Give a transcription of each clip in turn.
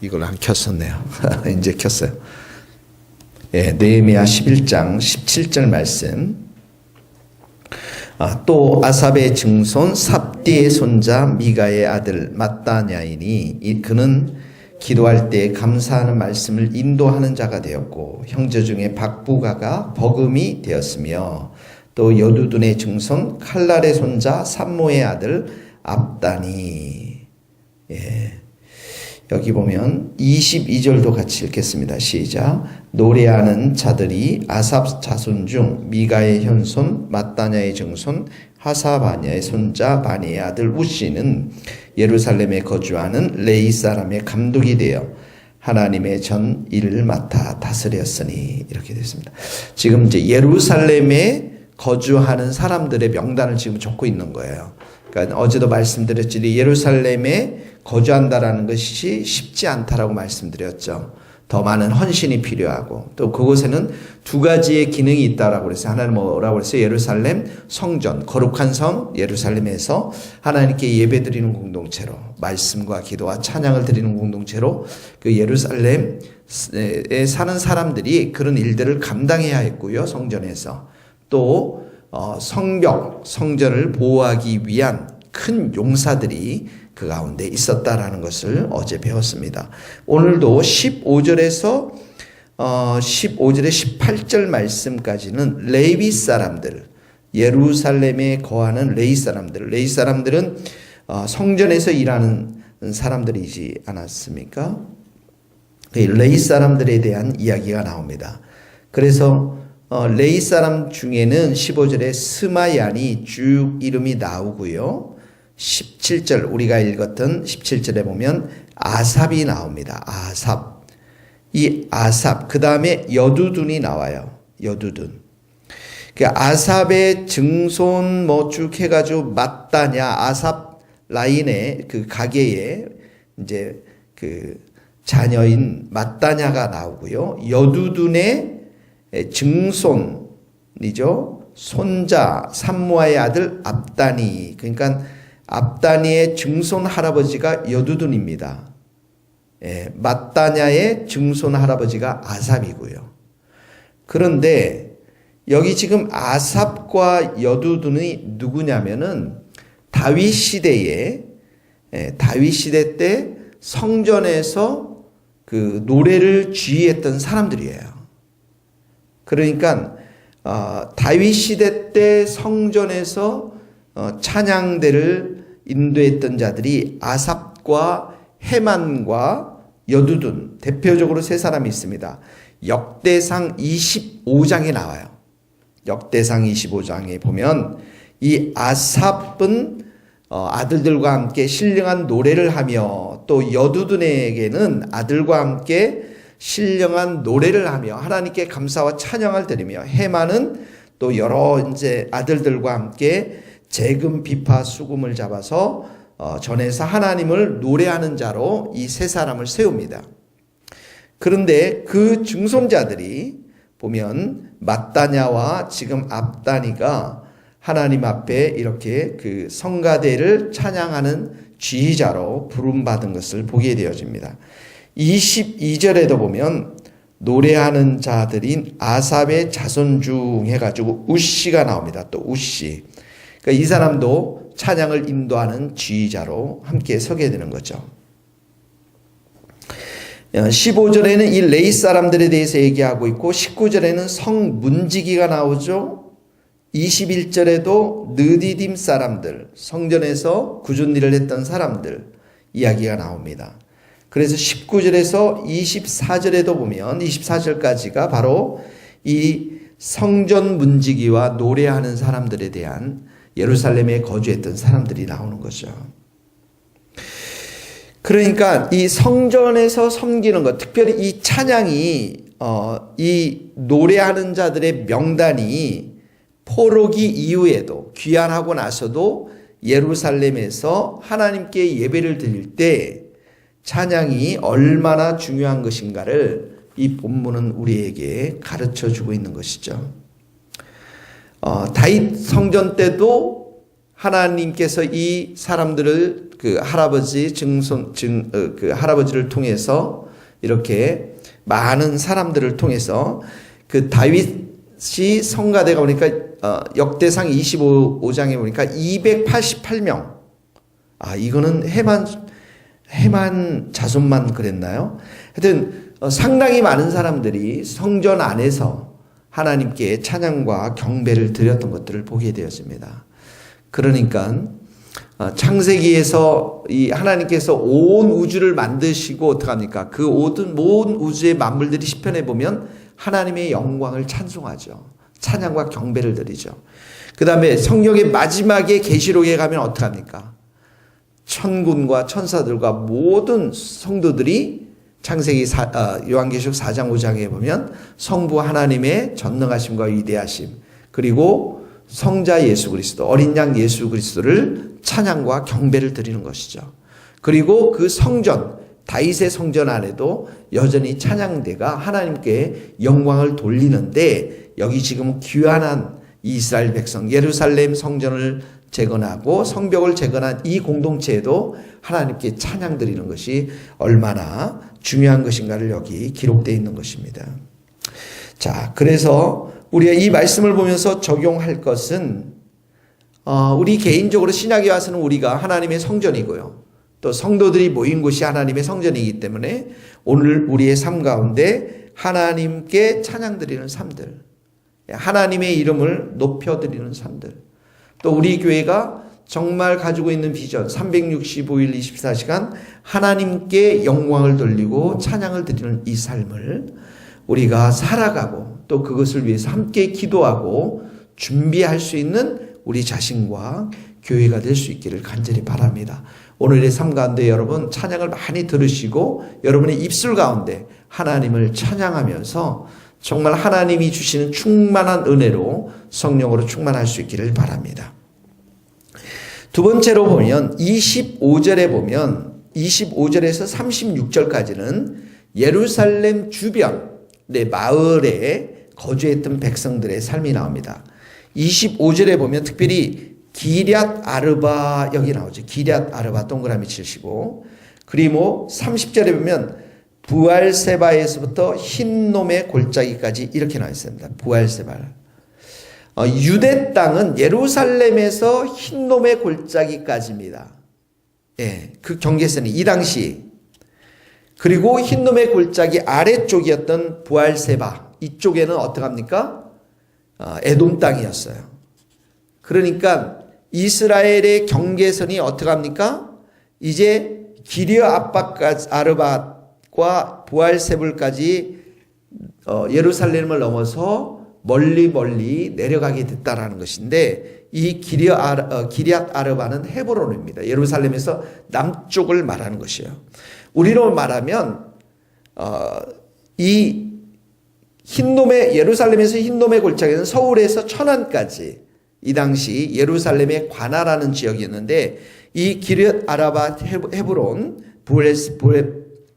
이걸 안 켰었네요. 이제 켰어요. 예, 느헤미야 11장 17절 말씀. 또 아삽의 증손 삽디의 손자 미가의 아들 마따냐이니 그는 기도할 때 감사하는 말씀을 인도하는 자가 되었고 형제 중에 박부가가 버금이 되었으며 또 여두둔의 증손 칼날의 손자 삼모의 아들 압다니. 예. 여기 보면 22절도 같이 읽겠습니다. 시작. 노래하는 자들이 아삽 자손 중 미가의 현손 마따냐의 증손 하사바냐의 손자 바니의 아들 우시는 예루살렘에 거주하는 레이 사람의 감독이 되어 하나님의 전 일을 맡아 다스렸으니. 이렇게 되었습니다. 지금 이제 예루살렘에 거주하는 사람들의 명단을 지금 적고 있는 거예요. 그러니까 어제도 말씀드렸지만 예루살렘에 거주한다라는 것이 쉽지 않다라고 말씀드렸죠. 더 많은 헌신이 필요하고 또 그곳에는 두 가지의 기능이 있다라고 그랬어요. 하나는 뭐라고 그랬어요? 예루살렘 성전, 거룩한 성 예루살렘에서 하나님께 예배드리는 공동체로 말씀과 기도와 찬양을 드리는 공동체로 그 예루살렘에 사는 사람들이 그런 일들을 감당해야 했고요. 성전에서 또 성벽, 성전을 보호하기 위한 큰 용사들이 그 가운데 있었다라는 것을 어제 배웠습니다. 오늘도 15절에서 18절 말씀까지는 레위 사람들, 예루살렘에 거하는 레위 사람들, 레위 사람들은 성전에서 일하는 사람들이지 않았습니까? 레위 사람들에 대한 이야기가 나옵니다. 그래서 레위 사람 중에는 15절에 스마얀이 쭉 이름이 나오고요. 17절 우리가 읽었던 17절에 보면 아삽이 나옵니다. 아삽. 이 아삽 그 다음에 여두둔이 나와요. 여두둔. 그 아삽의 증손 뭐 쭉 해가지고 마따냐 아삽 라인의 그 가게에 이제 그 자녀인 마따냐가 나오고요. 여두둔의 증손이죠. 손자 삼무아의 아들 압다니. 그러니까 압다니의 증손 할아버지가 여두둔입니다. 예, 마따냐의 증손 할아버지가 아삽이고요. 그런데 여기 지금 아삽과 여두둔이 누구냐면은 다윗 시대에 다윗 시대 때 성전에서 그 노래를 지휘했던 사람들이에요. 그러니까 다윗 시대 때 성전에서 찬양대를 인도했던 자들이 아삽과 헤만과 여두둔 대표적으로 세 사람이 있습니다. 역대상 25장에 나와요. 역대상 25장에 보면 이 아삽은 아들들과 함께 신령한 노래를 하며 또 여두둔에게는 아들과 함께 신령한 노래를 하며 하나님께 감사와 찬양을 드리며 헤만은 또 여러 이제 아들들과 함께 재금, 비파, 수금을 잡아서 전에서 하나님을 노래하는 자로 이 세 사람을 세웁니다. 그런데 그 증손자들이 보면 마따냐와 지금 압다니가 하나님 앞에 이렇게 그 성가대를 찬양하는 지휘자로 부름받은 것을 보게 되어집니다. 22절에도 보면 노래하는 자들인 아삽의 자손 중 해가지고 우시가 나옵니다. 또 우시. 그러니까 이 사람도 찬양을 인도하는 지휘자로 함께 서게 되는 거죠. 15절에는 이 레위 사람들에 대해서 얘기하고 있고 19절에는 성문지기가 나오죠. 21절에도 느디딤 사람들, 성전에서 굳은 일을 했던 사람들 이야기가 나옵니다. 그래서 19절에서 24절에도 보면 24절까지가 바로 이 성전 문지기와 노래하는 사람들에 대한 예루살렘에 거주했던 사람들이 나오는 거죠. 그러니까 이 성전에서 섬기는 것, 특별히 이 찬양이 이 노래하는 자들의 명단이 포로기 이후에도 귀환하고 나서도 예루살렘에서 하나님께 예배를 드릴 때 찬양이 얼마나 중요한 것인가를 이 본문은 우리에게 가르쳐 주고 있는 것이죠. 다윗 성전 때도 하나님께서 이 사람들을 그 할아버지를 통해서 이렇게 많은 사람들을 통해서 그 다윗이 성가대가 보니까 역대상 25장에 보니까 288명. 이거는 해만 자손만 그랬나요? 하여튼 상당히 많은 사람들이 성전 안에서 하나님께 찬양과 경배를 드렸던 것들을 보게 되었습니다. 그러니까 창세기에서 이 하나님께서 온 우주를 만드시고 어떡합니까? 그 모든 우주의 만물들이 시편에 보면 하나님의 영광을 찬송하죠. 찬양과 경배를 드리죠. 그 다음에 성경의 마지막에 계시록에 가면 어떡합니까? 천군과 천사들과 모든 성도들이 창세기 요한계시록 4장 5장에 보면 성부 하나님의 전능하심과 위대하심, 그리고 성자 예수 그리스도, 어린 양 예수 그리스도를 찬양과 경배를 드리는 것이죠. 그리고 그 성전, 다윗의 성전 안에도 여전히 찬양대가 하나님께 영광을 돌리는데, 여기 지금 귀환한 이스라엘 백성, 예루살렘 성전을 재건하고 성벽을 재건한 이 공동체에도 하나님께 찬양 드리는 것이 얼마나 중요한 것인가를 여기 기록되어 있는 것입니다. 자, 그래서 우리가 이 말씀을 보면서 적용할 것은 우리 개인적으로 신약에 와서는 우리가 하나님의 성전이고요, 또 성도들이 모인 곳이 하나님의 성전이기 때문에 오늘 우리의 삶 가운데 하나님께 찬양 드리는 삶들, 하나님의 이름을 높여드리는 삶들, 또 우리 교회가 정말 가지고 있는 비전 365일 24시간 하나님께 영광을 돌리고 찬양을 드리는 이 삶을 우리가 살아가고 또 그것을 위해서 함께 기도하고 준비할 수 있는 우리 자신과 교회가 될 수 있기를 간절히 바랍니다. 오늘의 삶 가운데 여러분 찬양을 많이 들으시고 여러분의 입술 가운데 하나님을 찬양하면서 정말 하나님이 주시는 충만한 은혜로 성령으로 충만할 수 있기를 바랍니다. 두 번째로 보면 25절에 보면 25절에서 36절까지는 예루살렘 주변 마을에 거주했던 백성들의 삶이 나옵니다. 25절에 보면 특별히 기럇 아르바 여기 나오죠. 기럇 아르바 동그라미 치시고, 그리고 30절에 보면 부알세바에서부터 흰놈의 골짜기까지 이렇게 나와 있습니다. 부알세바. 유대 땅은 예루살렘에서 흰놈의 골짜기까지입니다. 예, 그 경계선이 이 당시. 그리고 흰놈의 골짜기 아래쪽이었던 부알세바, 이쪽에는 어떡합니까? 에돔 땅이었어요. 그러니까 이스라엘의 경계선이 어떡합니까? 이제 기럇 아르밧과 부알세불까지 예루살렘을 넘어서 멀리 내려가게 됐다라는 것인데, 이 기럇 아르밧은 헤브론입니다. 예루살렘에서 남쪽을 말하는 것이에요. 우리로 말하면 이 예루살렘에서 흰놈의 골짜기는 서울에서 천안까지 이 당시 예루살렘의 관할하는 지역이었는데, 이 기럇 아르밧 헤브론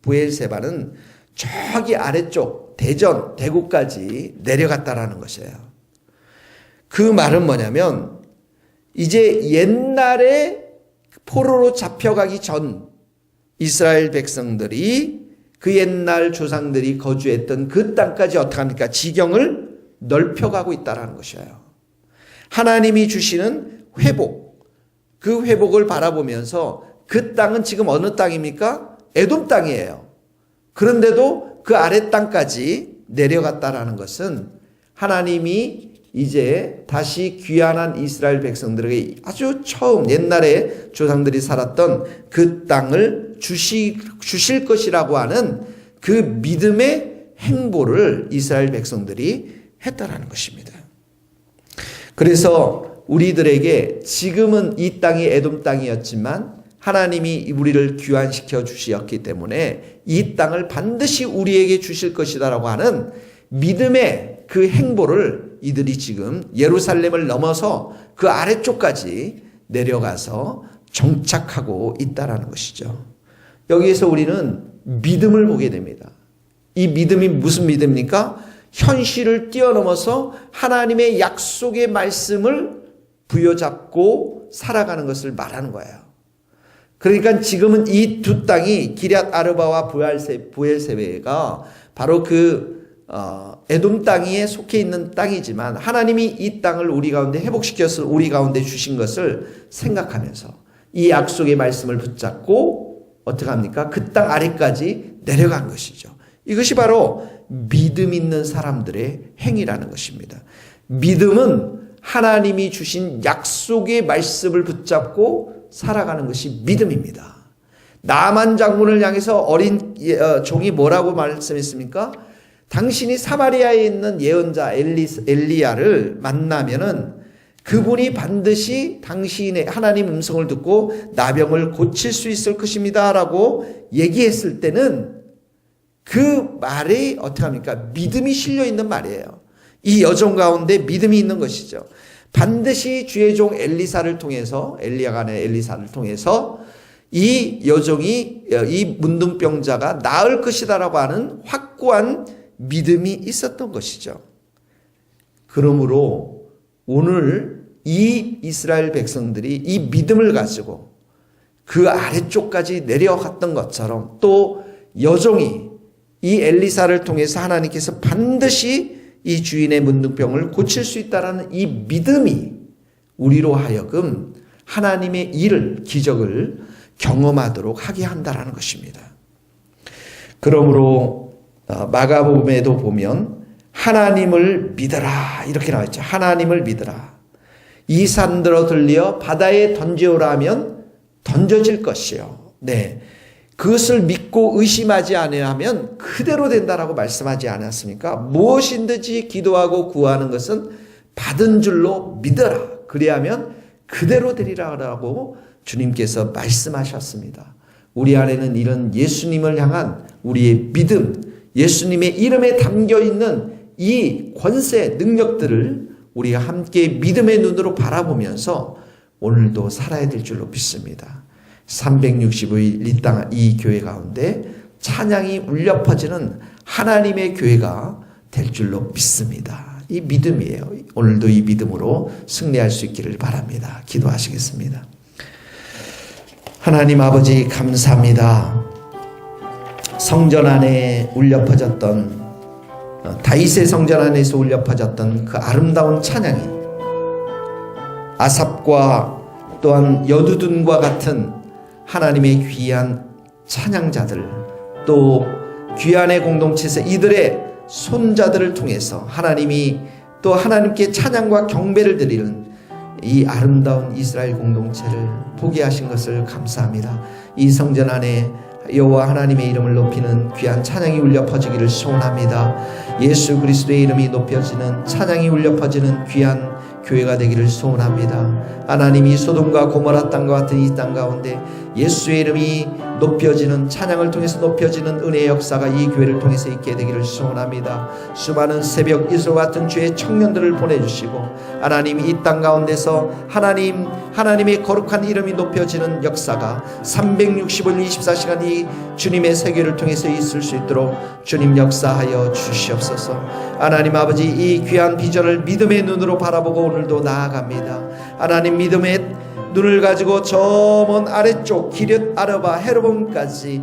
부엘세바는 저기 아래쪽 대전 대구까지 내려갔다라는 것이에요. 그 말은 뭐냐면 이제 옛날에 포로로 잡혀가기 전 이스라엘 백성들이 그 옛날 조상들이 거주했던 그 땅까지 어떡합니까? 지경을 넓혀가고 있다라는 것이에요. 하나님이 주시는 회복, 그 회복을 바라보면서 그 땅은 지금 어느 땅입니까? 에돔 땅이에요. 그런데도 그 아래 땅까지 내려갔다라는 것은 하나님이 이제 다시 귀환한 이스라엘 백성들에게 아주 처음 옛날에 조상들이 살았던 그 땅을 주실 것이라고 하는 그 믿음의 행보를 이스라엘 백성들이 했다라는 것입니다. 그래서 우리들에게 지금은 이 땅이 에돔 땅이었지만 하나님이 우리를 귀환시켜 주셨기 때문에 이 땅을 반드시 우리에게 주실 것이다라고 하는 믿음의 그 행보를 이들이 지금 예루살렘을 넘어서 그 아래쪽까지 내려가서 정착하고 있다라는 것이죠. 여기에서 우리는 믿음을 보게 됩니다. 이 믿음이 무슨 믿음입니까? 현실을 뛰어넘어서 하나님의 약속의 말씀을 부여잡고 살아가는 것을 말하는 거예요. 그러니까 지금은 이 두 땅이 기럇 아르바와 부엘세베가 바로 에돔 땅에 속해 있는 땅이지만 하나님이 이 땅을 우리 가운데 회복시켜서 우리 가운데 주신 것을 생각하면서 이 약속의 말씀을 붙잡고 어떻게 합니까? 그 땅 아래까지 내려간 것이죠. 이것이 바로 믿음 있는 사람들의 행위라는 것입니다. 믿음은 하나님이 주신 약속의 말씀을 붙잡고 살아가는 것이 믿음입니다. 나만 장군을 향해서 어린 종이 뭐라고 말씀했습니까? 당신이 사마리아에 있는 예언자 엘리야를 만나면은 그분이 반드시 당신의 하나님 음성을 듣고 나병을 고칠 수 있을 것입니다 라고 얘기했을 때는 그 말이 어떻게 합니까? 믿음이 실려 있는 말이에요. 이 여종 가운데 믿음이 있는 것이죠. 반드시 주의 종 엘리사를 통해서 엘리야가 아니라 엘리사를 통해서 이 여종이 이 문둥병자가 나을 것이다라고 하는 확고한 믿음이 있었던 것이죠. 그러므로 오늘 이 이스라엘 백성들이 이 믿음을 가지고 그 아래쪽까지 내려갔던 것처럼 또 여종이 이 엘리사를 통해서 하나님께서 반드시 이 주인의 문둥병을 고칠 수 있다라는 이 믿음이 우리로 하여금 하나님의 일을, 기적을 경험하도록 하게 한다라는 것입니다. 그러므로 마가복음에도 보면 하나님을 믿어라 이렇게 나와 있죠. 하나님을 믿어라. 이 산들어 들려 바다에 던지오라 하면 던져질 것이요. 네. 그것을 믿고 의심하지 아니하면 그대로 된다라고 말씀하지 않았습니까? 무엇인든지 기도하고 구하는 것은 받은 줄로 믿어라. 그리하면 그대로 되리라고 주님께서 말씀하셨습니다. 우리 안에는 이런 예수님을 향한 우리의 믿음, 예수님의 이름에 담겨있는 이 권세, 능력들을 우리가 함께 믿음의 눈으로 바라보면서 오늘도 살아야 될 줄로 믿습니다. 365일 이 교회 가운데 찬양이 울려 퍼지는 하나님의 교회가 될 줄로 믿습니다. 이 믿음이에요. 오늘도 이 믿음으로 승리할 수 있기를 바랍니다. 기도하시겠습니다. 하나님 아버지 감사합니다. 성전 안에 울려 퍼졌던 다윗의 성전 안에서 울려 퍼졌던 그 아름다운 찬양이 아삽과 또한 여두둔과 같은 하나님의 귀한 찬양자들 또 귀한의 공동체에서 이들의 손자들을 통해서 하나님이 또 하나님께 찬양과 경배를 드리는 이 아름다운 이스라엘 공동체를 보게 하신 것을 감사합니다. 이 성전 안에 여호와 하나님의 이름을 높이는 귀한 찬양이 울려 퍼지기를 소원합니다. 예수 그리스도의 이름이 높여지는 찬양이 울려 퍼지는 귀한 교회가 되기를 소원합니다. 하나님이 소돔과 고모라 땅과 같은 이 땅 가운데 예수의 이름이 높여지는 찬양을 통해서 높여지는 은혜의 역사가 이 교회를 통해서 있게 되기를 소원합니다. 수많은 새벽 이슬 같은 주의 청년들을 보내주시고 하나님 이 땅 가운데서 하나님의 거룩한 이름이 높여지는 역사가 365일 24시간 이 주님의 세계를 통해서 있을 수 있도록 주님 역사하여 주시옵소서. 하나님 아버지 이 귀한 비전을 믿음의 눈으로 바라보고 오늘도 나아갑니다. 하나님 믿음의 눈을 가지고 저 먼 아래쪽 기럇 아르바 헤르본까지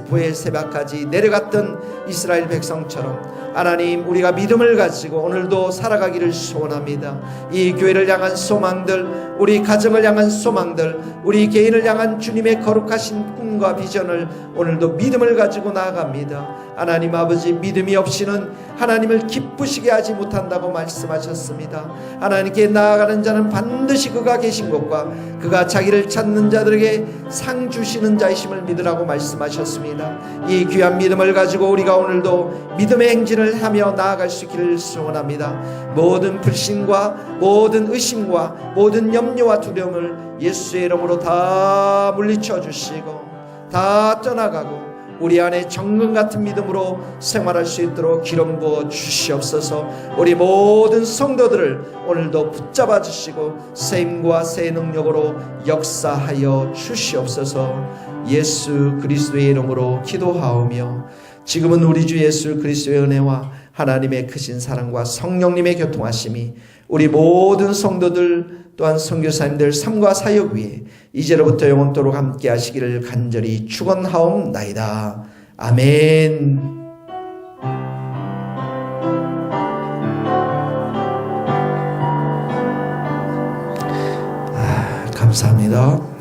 부엘세바까지 내려갔던 이스라엘 백성처럼 하나님 우리가 믿음을 가지고 오늘도 살아가기를 소원합니다. 이 교회를 향한 소망들, 우리 가정을 향한 소망들, 우리 개인을 향한 주님의 거룩하신 꿈과 비전을 오늘도 믿음을 가지고 나아갑니다. 하나님 아버지 믿음이 없이는 하나님을 기쁘시게 하지 못한다고 말씀하셨습니다. 하나님께 나아가는 자는 반드시 그가 계신 곳과 그가 자기를 찾는 자들에게 상 주시는 자이심을 믿으라고 말씀하셨습니다. 이 귀한 믿음을 가지고 우리가 오늘도 믿음의 행진을 하며 나아갈 수 있기를 소원합니다. 모든 불신과 모든 의심과 모든 염려와 두려움을 예수의 이름으로 다 물리쳐 주시고 다 떠나가고 우리 안에 정금 같은 믿음으로 생활할 수 있도록 기름 부어 주시옵소서. 우리 모든 성도들을 오늘도 붙잡아 주시고 새 힘과 새 능력으로 역사하여 주시옵소서. 예수 그리스도의 이름으로 기도하오며 지금은 우리 주 예수 그리스도의 은혜와 하나님의 크신 사랑과 성령님의 교통하심이 우리 모든 성도들 또한 선교사님들 삶과 사역 위에 이제로부터 영원토록 함께 하시기를 간절히 축원하옵나이다. 아멘. 감사합니다.